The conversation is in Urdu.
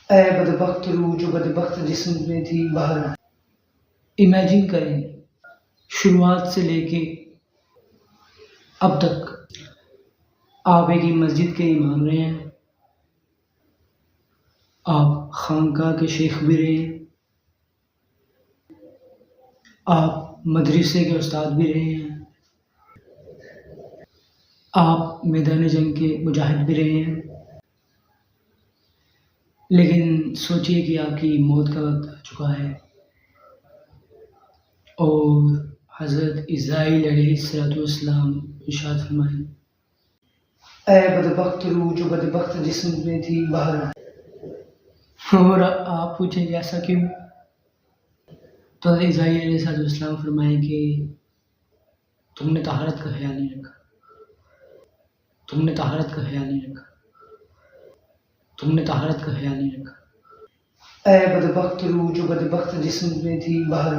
اے بدبخت روح جو بدبخت جسم میں تھی باہر۔ امیجن کریں شروعات سے لے کے اب تک آپ ایک مسجد کے امام رہے ہیں، آپ خانقاہ کے شیخ بھی رہے ہیں، آپ مدرسے کے استاد بھی رہے ہیں، آپ میدان جنگ کے مجاہد بھی رہے ہیں، لیکن سوچئے کہ آپ کی موت کا وقت آ چکا ہے اور حضرت عزرائیل علیہ السلام ارشاد فرمائیں اے بدبخت روح جو بدبخت جسم میں تھی باہر۔ اور آپ پوچھیں کہ ایسا کیوں؟ تو حضرت عزرائیل علیہ السلام فرمائیں کہ تم نے طہارت کا خیال نہیں رکھا، تم نے طہارت کا خیال نہیں رکھا، تم نے طہارت کا خیال نہیں رکھا۔ اے بدبخت روح جو بدبخت جسم میں تھی باہر۔